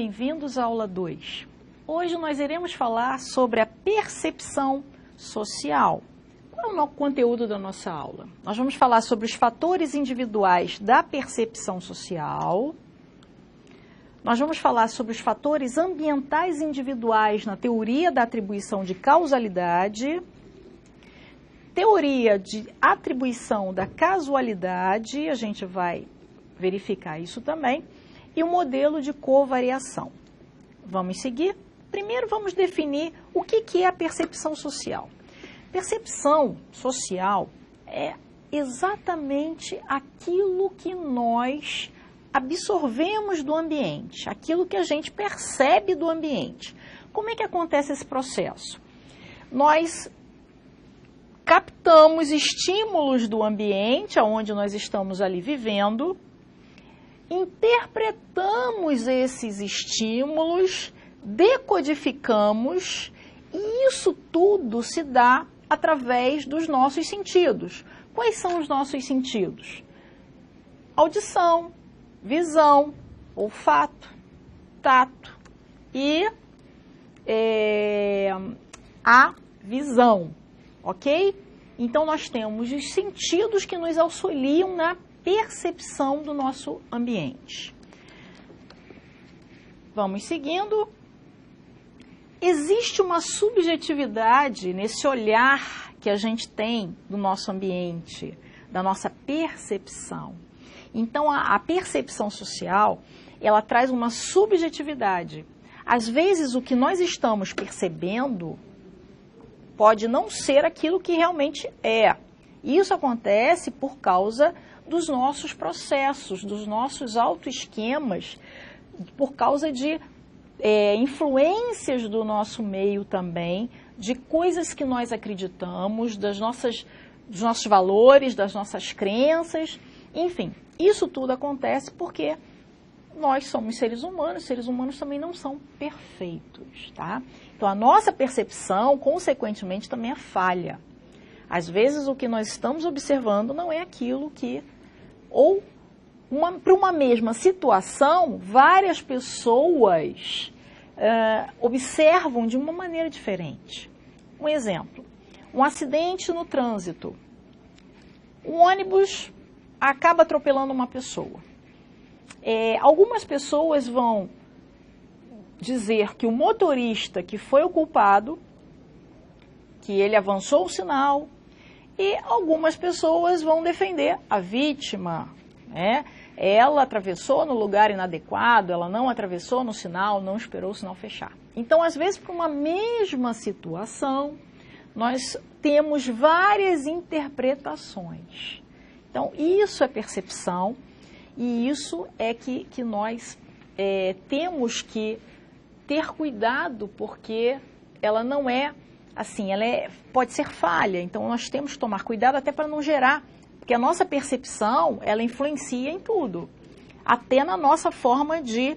bem-vindos à aula 2. Hoje nós iremos falar sobre a percepção social. Qual é o conteúdo da nossa aula? Nós vamos falar sobre os fatores individuais da percepção social. Nós vamos falar sobre os fatores ambientais individuais na teoria da atribuição de causalidade, teoria de atribuição da casualidade, a gente vai verificar isso também, e o modelo de covariação. Vamos seguir? Primeiro vamos definir o que é a percepção social. Percepção social é exatamente aquilo que nós absorvemos do ambiente, aquilo que a gente percebe do ambiente. Como é que acontece esse processo? Nós captamos estímulos do ambiente, onde nós estamos ali vivendo, interpretamos esses estímulos, decodificamos, e isso tudo se dá através dos nossos sentidos. Quais são os nossos sentidos? Audição, visão, olfato, tato e a visão, ok? Então nós temos os sentidos que nos auxiliam na percepção do nosso ambiente. Vamos seguindo. Existe uma subjetividade nesse olhar que a gente tem do nosso ambiente, da nossa percepção. Então, a percepção social, ela traz uma subjetividade. Às vezes, o que nós estamos percebendo pode não ser aquilo que realmente é. Isso acontece por causa dos nossos processos, dos nossos autoesquemas, por causa de influências do nosso meio também, de coisas que nós acreditamos, dos nossos valores, das nossas crenças, enfim, isso tudo acontece porque nós somos seres humanos também não são perfeitos, tá? Então a nossa percepção, consequentemente, também é falha. Às vezes o que nós estamos observando não é aquilo que... Ou, para uma mesma situação, várias pessoas observam de uma maneira diferente. Um exemplo, um acidente no trânsito. Um ônibus acaba atropelando uma pessoa. Algumas pessoas vão dizer que o motorista que foi o culpado, que ele avançou o sinal, e algumas pessoas vão defender a vítima, né? Ela atravessou no lugar inadequado, ela não atravessou no sinal, não esperou o sinal fechar. Então, às vezes, para uma mesma situação, nós temos várias interpretações. Então, isso é percepção e isso é que nós temos que ter cuidado, porque ela não é assim, pode ser falha, então nós temos que tomar cuidado até para não gerar, porque a nossa percepção, ela influencia em tudo, até na nossa forma de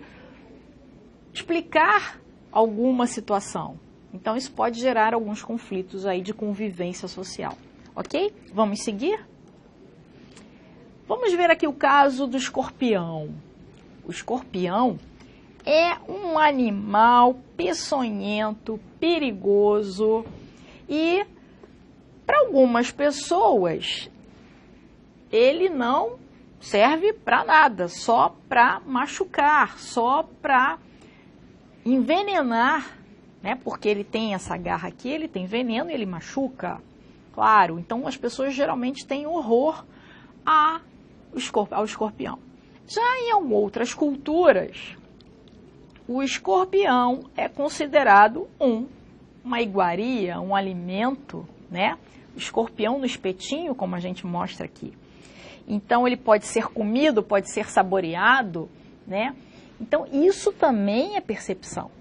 explicar alguma situação. Então isso pode gerar alguns conflitos aí de convivência social, ok? Vamos seguir? Vamos ver aqui o caso do escorpião. O escorpião é um animal peçonhento, perigoso e, para algumas pessoas, ele não serve para nada, só para machucar, só para envenenar, né? Porque ele tem essa garra aqui, ele tem veneno e ele machuca. Claro, então as pessoas geralmente têm horror ao escorpião. Já em outras culturas, o escorpião é considerado uma iguaria, um alimento, né? O escorpião no espetinho, como a gente mostra aqui. Então, ele pode ser comido, pode ser saboreado, né? Então, isso também é percepção.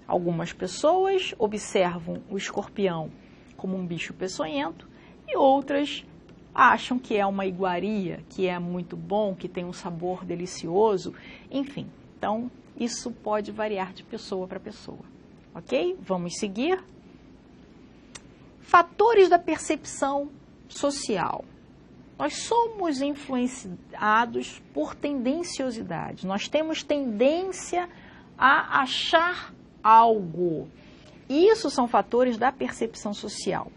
Algumas pessoas observam o escorpião como um bicho peçonhento e outras acham que é uma iguaria, que é muito bom, que tem um sabor delicioso, enfim. Então, isso pode variar de pessoa para pessoa, ok? Vamos seguir. Fatores da percepção social. Nós somos influenciados por tendenciosidade. Nós temos tendência a achar algo. Isso são fatores da percepção social.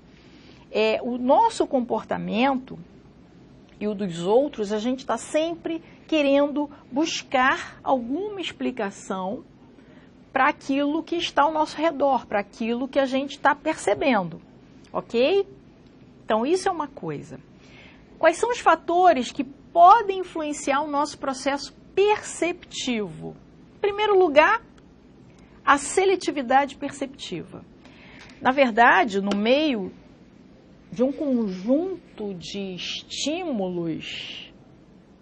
O nosso comportamento e o dos outros, a gente está sempre querendo buscar alguma explicação para aquilo que está ao nosso redor, para aquilo que a gente está percebendo, ok? Então, isso é uma coisa. Quais são os fatores que podem influenciar o nosso processo perceptivo? Em primeiro lugar, a seletividade perceptiva. Na verdade, no meio de um conjunto de estímulos,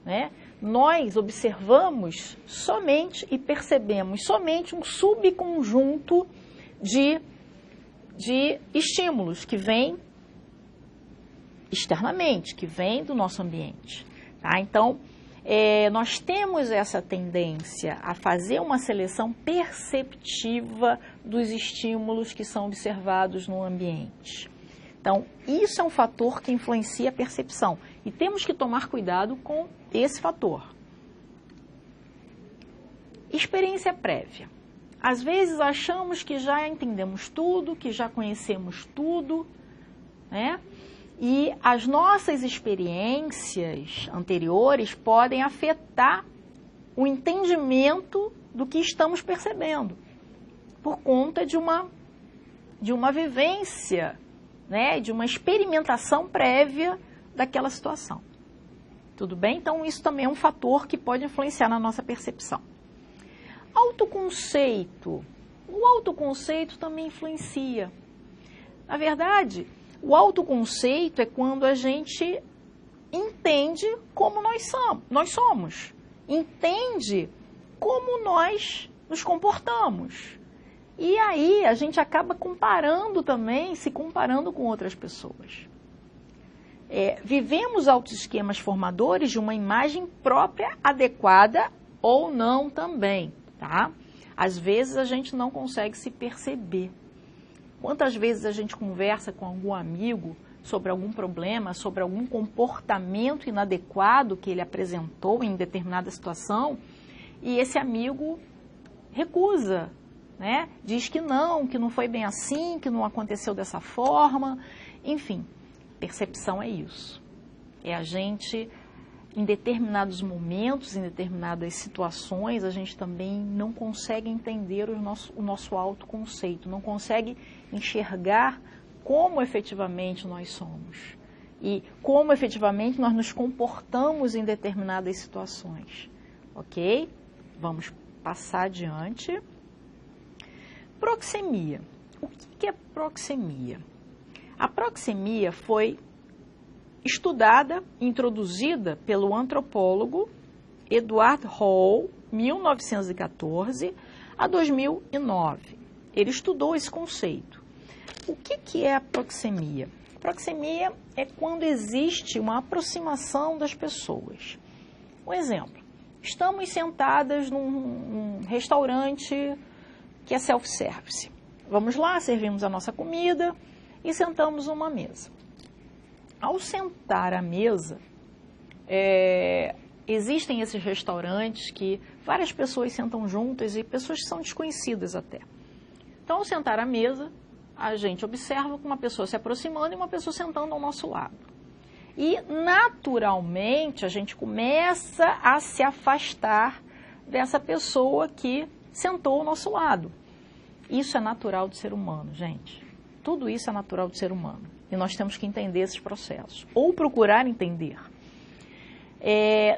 né, nós observamos somente e percebemos somente um subconjunto de estímulos que vêm externamente, que vêm do nosso ambiente. Tá? Então, nós temos essa tendência a fazer uma seleção perceptiva dos estímulos que são observados no ambiente. Então, isso é um fator que influencia a percepção e temos que tomar cuidado com esse fator. Experiência prévia. Às vezes achamos que já entendemos tudo, que já conhecemos tudo, né? E as nossas experiências anteriores podem afetar o entendimento do que estamos percebendo, por conta de uma vivência, né, de uma experimentação prévia daquela situação. Tudo bem? Então, isso também é um fator que pode influenciar na nossa percepção. Autoconceito. O autoconceito também influencia. Na verdade, o autoconceito é quando a gente entende como nós somos, entende como nós nos comportamos. E aí a gente acaba se comparando com outras pessoas. Vivemos autoesquemas formadores de uma imagem própria adequada ou não também, tá? Às vezes a gente não consegue se perceber. Quantas vezes a gente conversa com algum amigo sobre algum problema, sobre algum comportamento inadequado que ele apresentou em determinada situação, e esse amigo recusa, né? Diz que não foi bem assim, que não aconteceu dessa forma. Enfim, percepção é isso. É a gente, em determinados momentos, em determinadas situações, a gente também não consegue entender o nosso autoconceito, não consegue enxergar como efetivamente nós somos e como efetivamente nós nos comportamos em determinadas situações. Ok? Vamos passar adiante. Proxemia. O que é proxemia? A proxemia foi estudada, introduzida pelo antropólogo Edward Hall, 1914 a 2009. Ele estudou esse conceito. O que é a proxemia? Proxemia é quando existe uma aproximação das pessoas. Um exemplo, estamos sentadas num restaurante que é self-service. Vamos lá, servimos a nossa comida e sentamos numa mesa. Ao sentar à mesa, existem esses restaurantes que várias pessoas sentam juntas e pessoas que são desconhecidas até. Então, ao sentar à mesa, a gente observa uma pessoa se aproximando e uma pessoa sentando ao nosso lado. E, naturalmente, a gente começa a se afastar dessa pessoa que sentou ao nosso lado. Isso é natural do ser humano, gente. Tudo isso é natural do ser humano. E nós temos que entender esses processos. Ou procurar entender.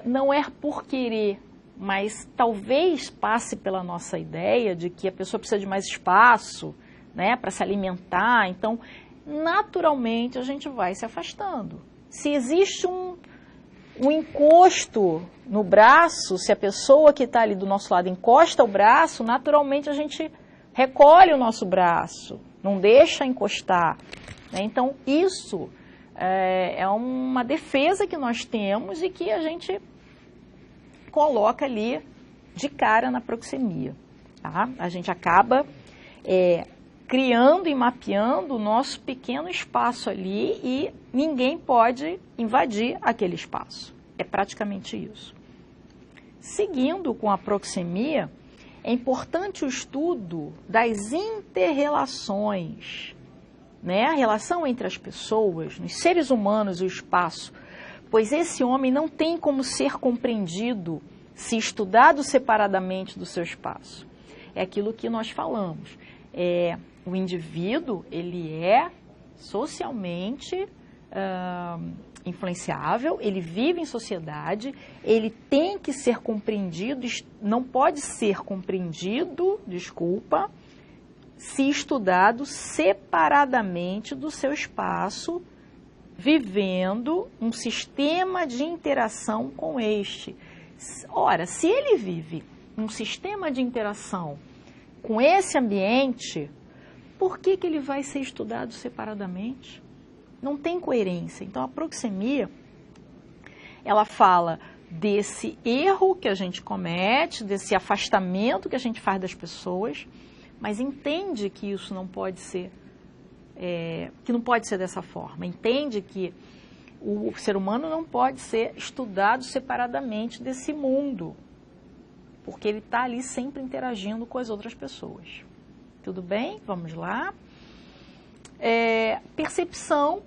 Não é por querer, mas talvez passe pela nossa ideia de que a pessoa precisa de mais espaço, né, para se alimentar. Então, naturalmente, a gente vai se afastando. Se existe um encosto no braço, se a pessoa que está ali do nosso lado encosta o braço, naturalmente a gente recolhe o nosso braço, não deixa encostar. Né? Então, isso é uma defesa que nós temos e que a gente coloca ali de cara na proxemia. Tá? A gente acaba criando e mapeando o nosso pequeno espaço ali e ninguém pode invadir aquele espaço. É praticamente isso. Seguindo com a proxemia, é importante o estudo das inter-relações, né? A relação entre as pessoas, nos seres humanos e o espaço, pois esse homem não tem como ser compreendido se estudado separadamente do seu espaço. É aquilo que nós falamos. O indivíduo, ele é socialmente influenciável, ele vive em sociedade, ele tem que ser compreendido, não pode ser compreendido, se estudado separadamente do seu espaço, vivendo um sistema de interação com este. Ora, se ele vive um sistema de interação com esse ambiente, por que ele vai ser estudado separadamente? Não tem coerência. Então, a proxemia, ela fala desse erro que a gente comete, desse afastamento que a gente faz das pessoas, mas entende que isso não pode ser, que não pode ser dessa forma. Entende que o ser humano não pode ser estudado separadamente desse mundo, porque ele está ali sempre interagindo com as outras pessoas. Tudo bem? Vamos lá. Percepção,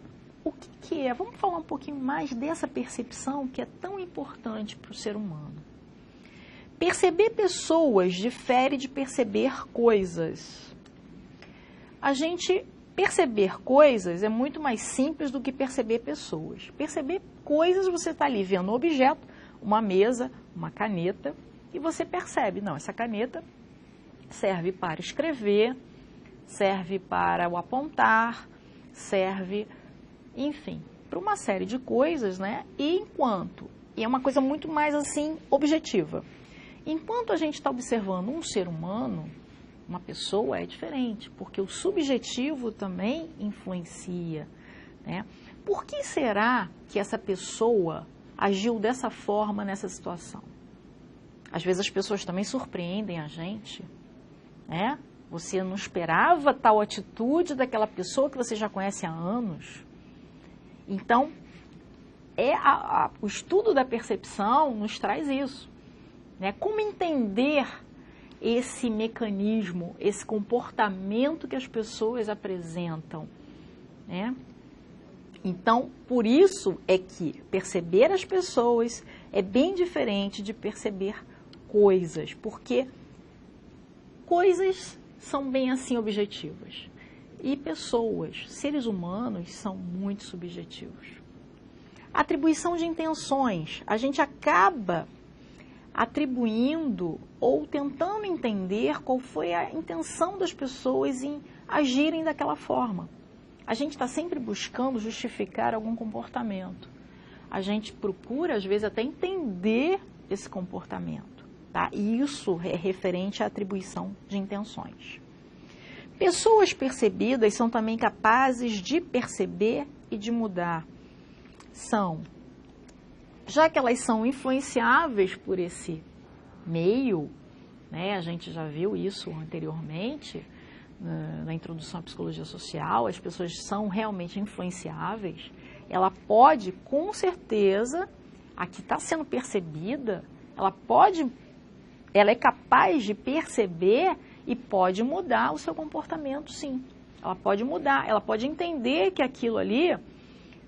o que é? Vamos falar um pouquinho mais dessa percepção que é tão importante para o ser humano. Perceber pessoas difere de perceber coisas. A gente perceber coisas é muito mais simples do que perceber pessoas. Perceber coisas, você está ali vendo um objeto, uma mesa, uma caneta, e você percebe, não, essa caneta serve para escrever, serve para o apontar, serve, enfim, para uma série de coisas, né? E é uma coisa muito mais assim, objetiva. Enquanto a gente está observando um ser humano, uma pessoa, é diferente, porque o subjetivo também influencia, né? Por que será que essa pessoa agiu dessa forma nessa situação? Às vezes as pessoas também surpreendem a gente, né? Você não esperava tal atitude daquela pessoa que você já conhece há anos. Então, o estudo da percepção nos traz isso, né? Como entender esse mecanismo, esse comportamento que as pessoas apresentam, né? Então, por isso é que perceber as pessoas é bem diferente de perceber coisas, porque coisas são bem assim objetivas e pessoas, seres humanos, são muito subjetivos. Atribuição de intenções, a gente acaba atribuindo ou tentando entender qual foi a intenção das pessoas em agirem daquela forma. A gente está sempre buscando justificar algum comportamento. A gente procura, às vezes, até entender esse comportamento, tá? E isso é referente à atribuição de intenções. Pessoas percebidas são também capazes de perceber e de mudar. Já que elas são influenciáveis por esse meio, né? A gente já viu isso anteriormente, na introdução à psicologia social, as pessoas são realmente influenciáveis. Ela pode, com certeza, a que está sendo percebida, ela é capaz de perceber e pode mudar o seu comportamento, sim. Ela pode mudar, ela pode entender que aquilo ali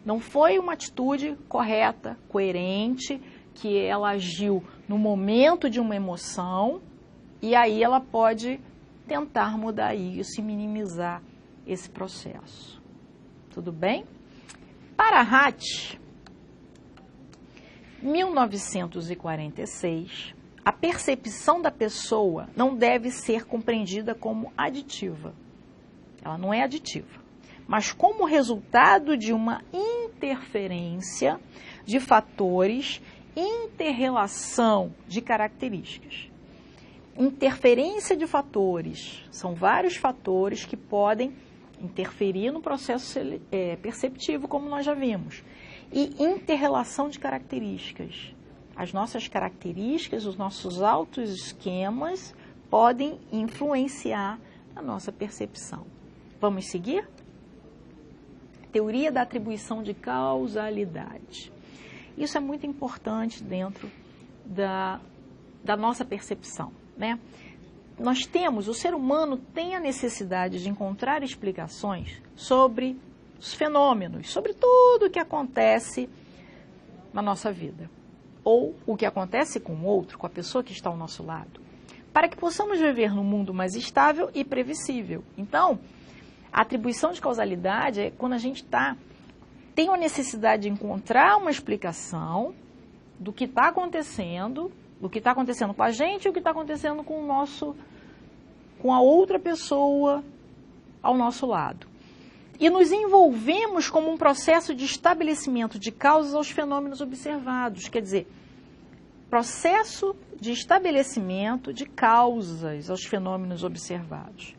não foi uma atitude correta, coerente, que ela agiu no momento de uma emoção, e aí ela pode tentar mudar isso e minimizar esse processo. Tudo bem? Para Hatt, 1946, a percepção da pessoa não deve ser compreendida como aditiva. Ela não é aditiva, mas como resultado de uma interferência de fatores, interrelação de características. Interferência de fatores, são vários fatores que podem interferir no processo perceptivo, como nós já vimos. E interrelação de características. As nossas características, os nossos autoesquemas podem influenciar a nossa percepção. Vamos seguir? Teoria da atribuição de causalidade. Isso é muito importante dentro da nossa percepção, né? o ser humano tem a necessidade de encontrar explicações sobre os fenômenos, sobre tudo o que acontece na nossa vida, ou o que acontece com o outro, com a pessoa que está ao nosso lado, para que possamos viver num mundo mais estável e previsível. Então, a atribuição de causalidade é quando a gente tem a necessidade de encontrar uma explicação do que está acontecendo com a gente e o que está acontecendo com a outra pessoa ao nosso lado. E nos envolvemos como um processo de estabelecimento de causas aos fenômenos observados, quer dizer, processo de estabelecimento de causas aos fenômenos observados.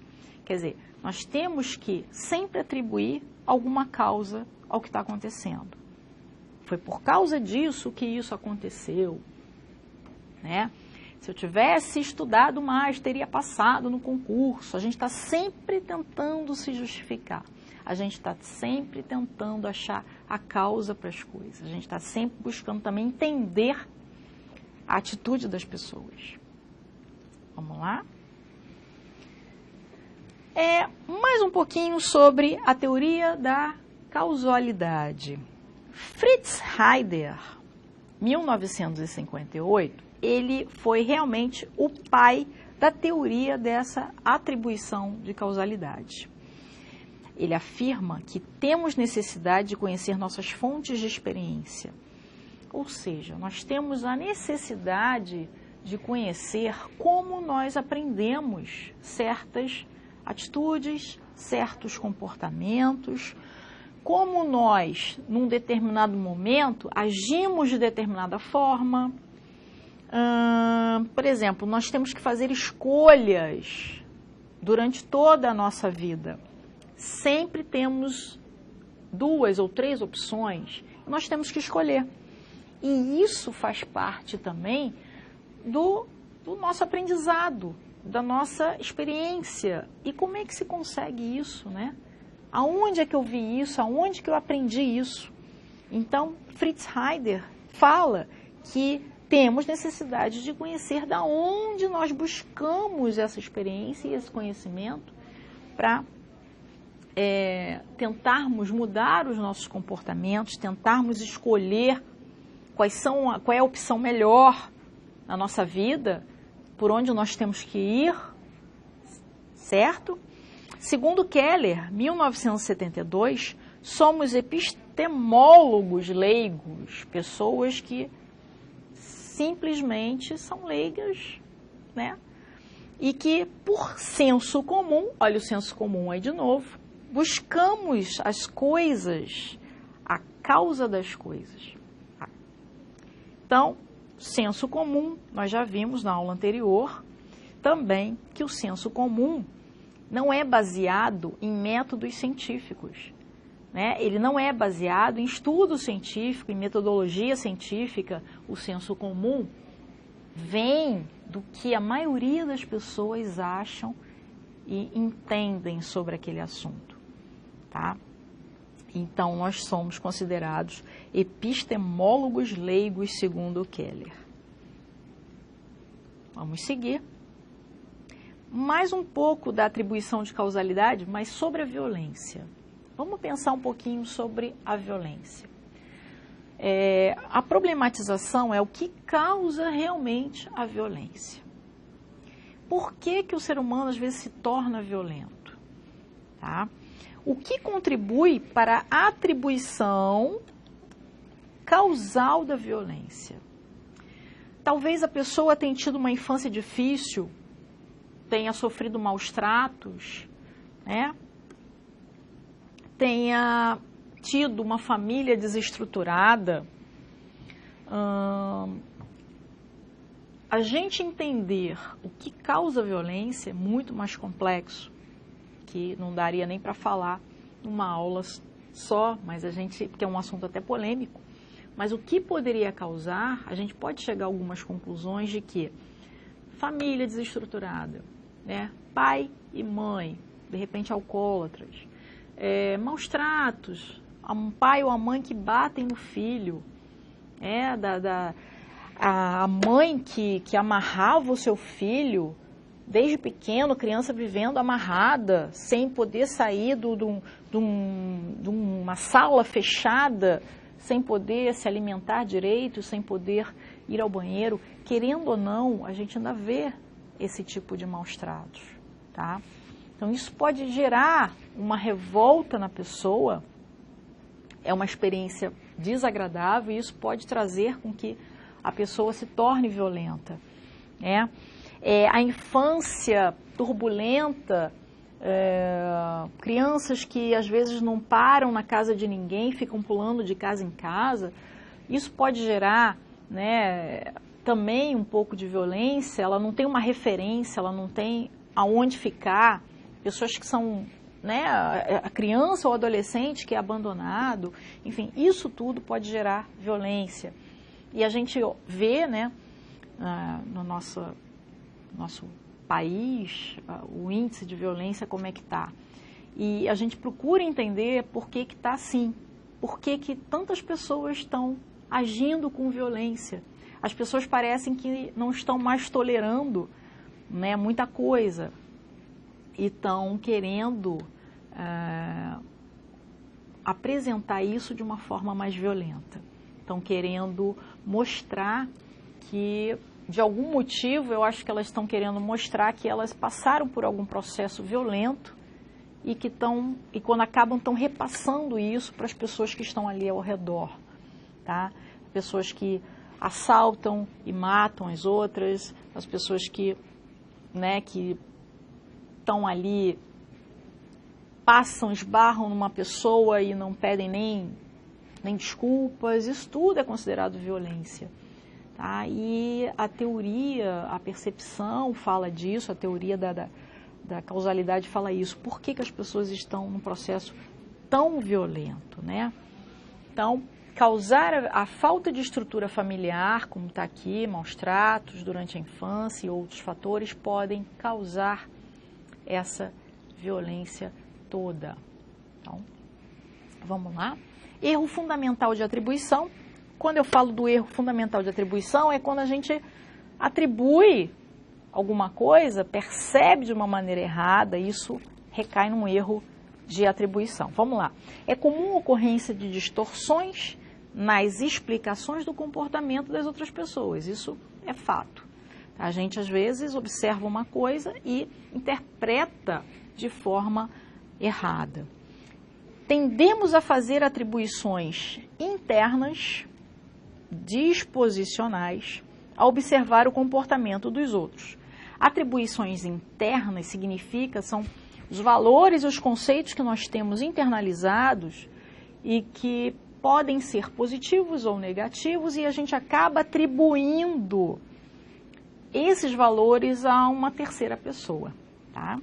Quer dizer, nós temos que sempre atribuir alguma causa ao que está acontecendo. Foi por causa disso que isso aconteceu, né? Se eu tivesse estudado mais, teria passado no concurso. A gente está sempre tentando se justificar. A gente está sempre tentando achar a causa para as coisas. A gente está sempre buscando também entender a atitude das pessoas. Vamos lá? Mais um pouquinho sobre a teoria da causalidade. Fritz Heider, 1958, ele foi realmente o pai da teoria dessa atribuição de causalidade. Ele afirma que temos necessidade de conhecer nossas fontes de experiência. Ou seja, nós temos a necessidade de conhecer como nós aprendemos certas atitudes, certos comportamentos, como nós, num determinado momento, agimos de determinada forma. Por exemplo, nós temos que fazer escolhas durante toda a nossa vida. Sempre temos 2 ou 3 opções, nós temos que escolher. E isso faz parte também do nosso aprendizado, da nossa experiência. E como é que se consegue isso, né? Aonde é que eu vi isso? Aonde que eu aprendi isso? Então, Fritz Heider fala que temos necessidade de conhecer da onde nós buscamos essa experiência e esse conhecimento para tentarmos mudar os nossos comportamentos, tentarmos escolher qual é a opção melhor na nossa vida, por onde nós temos que ir, certo? Segundo Keller, 1972, somos epistemólogos leigos, pessoas que simplesmente são leigas, né? E que, por senso comum, olha o senso comum aí de novo, buscamos as coisas, a causa das coisas. Então, senso comum, nós já vimos na aula anterior também que o senso comum não é baseado em métodos científicos, né? Ele não é baseado em estudo científico, em metodologia científica. O senso comum vem do que a maioria das pessoas acham e entendem sobre aquele assunto, tá? Então, nós somos considerados epistemólogos leigos, segundo Keller. Vamos seguir. Mais um pouco da atribuição de causalidade, mas sobre a violência. Vamos pensar um pouquinho sobre a violência. A problematização é o que causa realmente a violência. Por que que o ser humano às vezes se torna violento? Tá? O que contribui para a atribuição causal da violência? Talvez a pessoa tenha tido uma infância difícil, tenha sofrido maus tratos, né? Tenha tido uma família desestruturada. A gente entender o que causa violência é muito mais complexo, que não daria nem para falar numa aula só, mas porque é um assunto até polêmico, mas o que poderia causar, a gente pode chegar a algumas conclusões de que família desestruturada, né? Pai e mãe, de repente alcoólatras, maus tratos, um pai ou a mãe que batem no filho, a mãe que amarrava o seu filho, desde pequeno, criança vivendo amarrada, sem poder sair de uma sala fechada, sem poder se alimentar direito, sem poder ir ao banheiro. Querendo ou não, a gente ainda vê esse tipo de maus-tratos, tá? Então, isso pode gerar uma revolta na pessoa, é uma experiência desagradável, e isso pode trazer com que a pessoa se torne violenta, né? A infância turbulenta, crianças que às vezes não param na casa de ninguém, ficam pulando de casa em casa, isso pode gerar, né, também um pouco de violência. Ela não tem uma referência, ela não tem aonde ficar, pessoas que são, né, a criança ou adolescente que é abandonado, enfim, isso tudo pode gerar violência. E a gente vê, né, no nosso país, o índice de violência como é que está. E a gente procura entender por que está assim, por que tantas pessoas estão agindo com violência. As pessoas parecem que não estão mais tolerando, né, muita coisa e estão querendo apresentar isso de uma forma mais violenta. Estão querendo mostrar que, de algum motivo, eu acho que elas estão querendo mostrar que elas passaram por algum processo violento e que quando acabam, estão repassando isso para as pessoas que estão ali ao redor, tá? Pessoas que assaltam e matam as outras, as pessoas que, né, que estão ali, esbarram numa pessoa e não pedem nem desculpas. Isso tudo é considerado violência, tá? E a teoria, a percepção fala disso, a teoria da causalidade fala isso. Por que as pessoas estão num processo tão violento, né? Então, causar a falta de estrutura familiar, como está aqui, maus tratos durante a infância e outros fatores, podem causar essa violência toda. Então, vamos lá. Erro fundamental de atribuição. Quando eu falo do erro fundamental de atribuição, é quando a gente atribui alguma coisa, percebe de uma maneira errada, isso recai num erro de atribuição. Vamos lá. É comum a ocorrência de distorções nas explicações do comportamento das outras pessoas. Isso é fato. A gente, às vezes, observa uma coisa e interpreta de forma errada. Tendemos a fazer atribuições internas, disposicionais, a observar o comportamento dos outros. Atribuições internas são os valores e os conceitos que nós temos internalizados e que podem ser positivos ou negativos, e a gente acaba atribuindo esses valores a uma terceira pessoa, tá?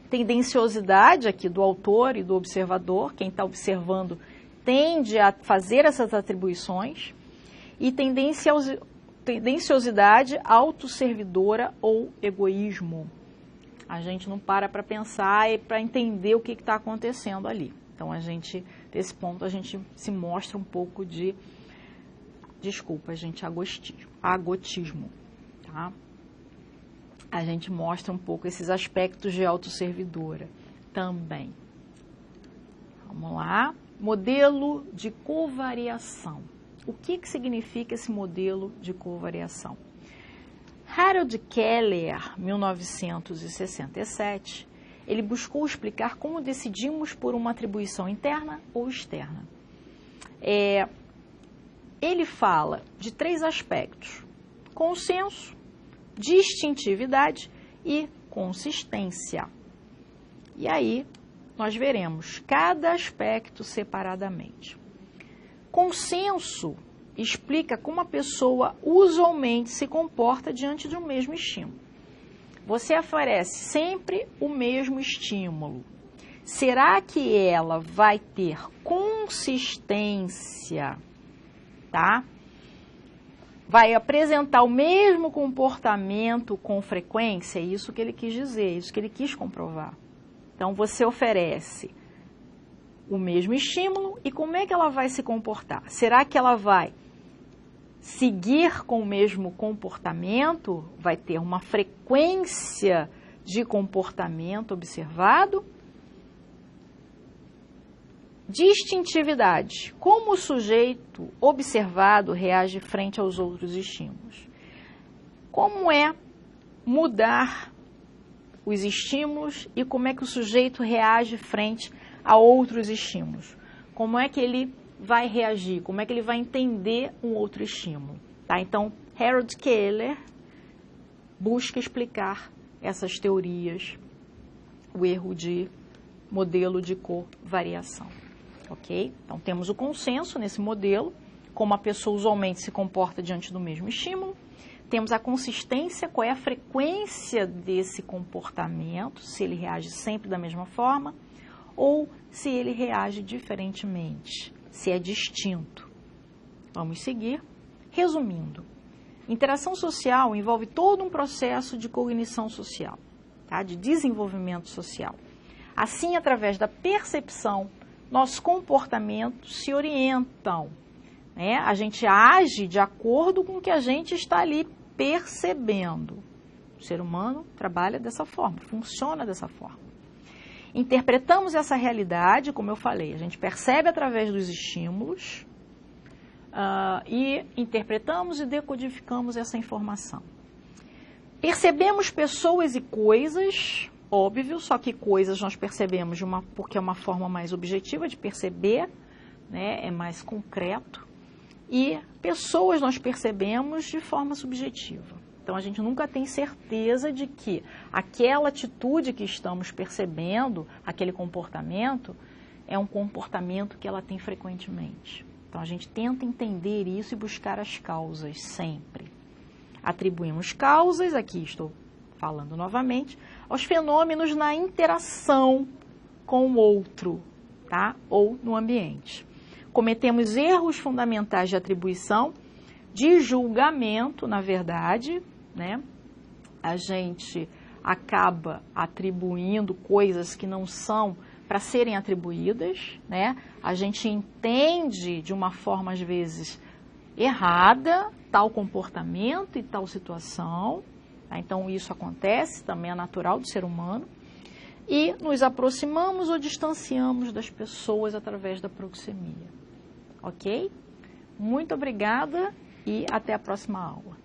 Tendenciosidade aqui do autor e do observador, quem está observando tende a fazer essas atribuições, e tendenciosidade autosservidora ou egoísmo. A gente não para pensar e para entender o que está acontecendo ali. Então, nesse ponto, a gente se mostra um pouco de, agotismo, tá? A gente mostra um pouco esses aspectos de autosservidora também. Vamos lá. Modelo de covariação. O que significa esse modelo de covariação? Harold Keller, 1967, ele buscou explicar como decidimos por uma atribuição interna ou externa. Ele fala de 3 aspectos: consenso, distintividade e consistência. E aí, nós veremos cada aspecto separadamente. Consenso explica como a pessoa usualmente se comporta diante de um mesmo estímulo. Você oferece sempre o mesmo estímulo. Será que ela vai ter consistência, tá? Vai apresentar o mesmo comportamento com frequência? É isso que ele quis dizer, isso que ele quis comprovar. Então, você oferece o mesmo estímulo e como é que ela vai se comportar? Será que ela vai seguir com o mesmo comportamento, vai ter uma frequência de comportamento observado. Distintividade. Como o sujeito observado reage frente aos outros estímulos? Como é mudar os estímulos e como é que o sujeito reage frente a outros estímulos? Como é que ele vai reagir? Como é que ele vai entender um outro estímulo? Tá? Então, Harold Keller busca explicar essas teorias, o erro de modelo de covariação. Ok? Então, temos o consenso nesse modelo, como a pessoa usualmente se comporta diante do mesmo estímulo. Temos a consistência, qual é a frequência desse comportamento, se ele reage sempre da mesma forma, ou se ele reage diferentemente, se é distinto. Vamos seguir. Resumindo, interação social envolve todo um processo de cognição social, tá? De desenvolvimento social. Assim, através da percepção, nossos comportamentos se orientam, né? A gente age de acordo com o que a gente está ali percebendo. O ser humano trabalha dessa forma, funciona dessa forma. Interpretamos essa realidade, como eu falei, a gente percebe através dos estímulos e interpretamos e decodificamos essa informação. Percebemos pessoas e coisas, óbvio, só que coisas nós percebemos porque é uma forma mais objetiva de perceber, né, é mais concreto, e pessoas nós percebemos de forma subjetiva. Então, a gente nunca tem certeza de que aquela atitude que estamos percebendo, aquele comportamento, é um comportamento que ela tem frequentemente. Então, a gente tenta entender isso e buscar as causas sempre. Atribuímos causas, aqui estou falando novamente, aos fenômenos na interação com o outro, tá? Ou no ambiente. Cometemos erros fundamentais de atribuição, de julgamento, na verdade, né? A gente acaba atribuindo coisas que não são para serem atribuídas, né? A gente entende de uma forma, às vezes, errada tal comportamento e tal situação, tá? Então, isso acontece, também é natural do ser humano, e nos aproximamos ou distanciamos das pessoas através da proxemia, ok? Muito obrigada e até a próxima aula.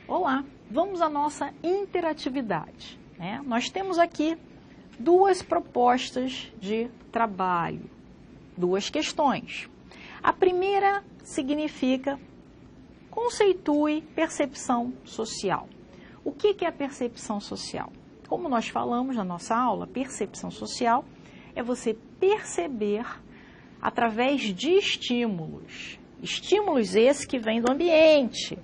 Olá, vamos à nossa interatividade, né? Nós temos aqui duas propostas de trabalho, duas questões. A primeira significa conceitue percepção social. O que é a percepção social? Como nós falamos na nossa aula, percepção social é você perceber através de estímulos. Estímulos esses que vêm do ambiente.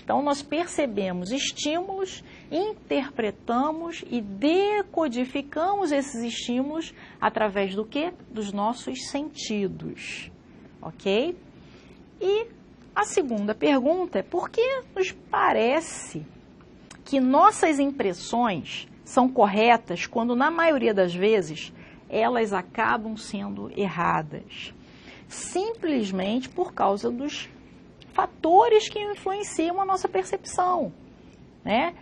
Então, nós percebemos estímulos, interpretamos e decodificamos esses estímulos através do quê? Dos nossos sentidos, ok? E a segunda pergunta é por que nos parece que nossas impressões são corretas quando, na maioria das vezes, elas acabam sendo erradas? Simplesmente por causa dos fatores que influenciam a nossa percepção, né?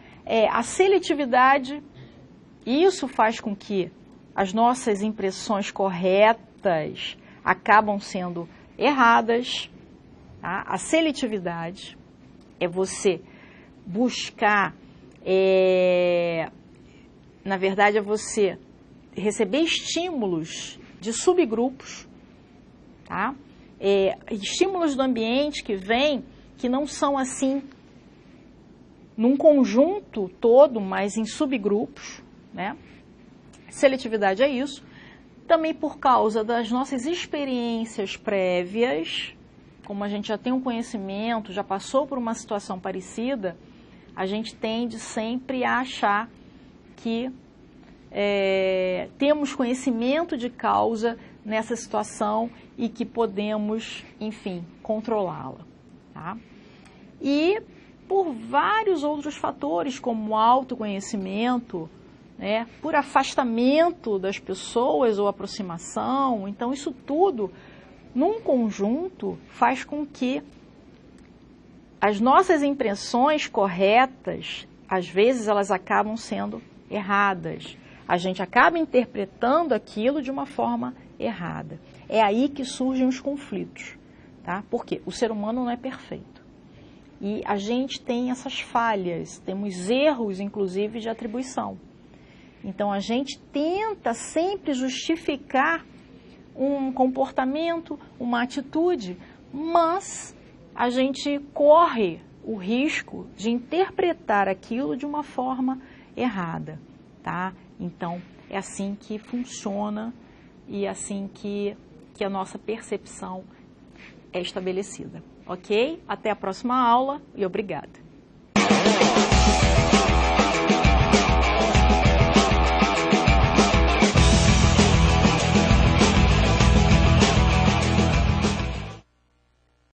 A seletividade, isso faz com que as nossas impressões corretas acabam sendo erradas, tá? A seletividade é você buscar, na verdade, é você receber estímulos de subgrupos, tá? Estímulos do ambiente que vêm, que não são assim num conjunto todo, mas em subgrupos, né? Seletividade é isso. Também por causa das nossas experiências prévias, como a gente já tem um conhecimento, já passou por uma situação parecida, a gente tende sempre a achar que temos conhecimento de causa nessa situação e que podemos, enfim, controlá-la, tá? E, por vários outros fatores, como autoconhecimento, né, por afastamento das pessoas ou aproximação. Então, isso tudo, num conjunto, faz com que as nossas impressões corretas, às vezes, elas acabam sendo erradas. A gente acaba interpretando aquilo de uma forma errada. É aí que surgem os conflitos, tá? Porque o ser humano não é perfeito. E a gente tem essas falhas, temos erros, inclusive, de atribuição. Então, a gente tenta sempre justificar um comportamento, uma atitude, mas a gente corre o risco de interpretar aquilo de uma forma errada, tá? Então, é assim que funciona e é assim que a nossa percepção é estabelecida, ok? Até a próxima aula e obrigada.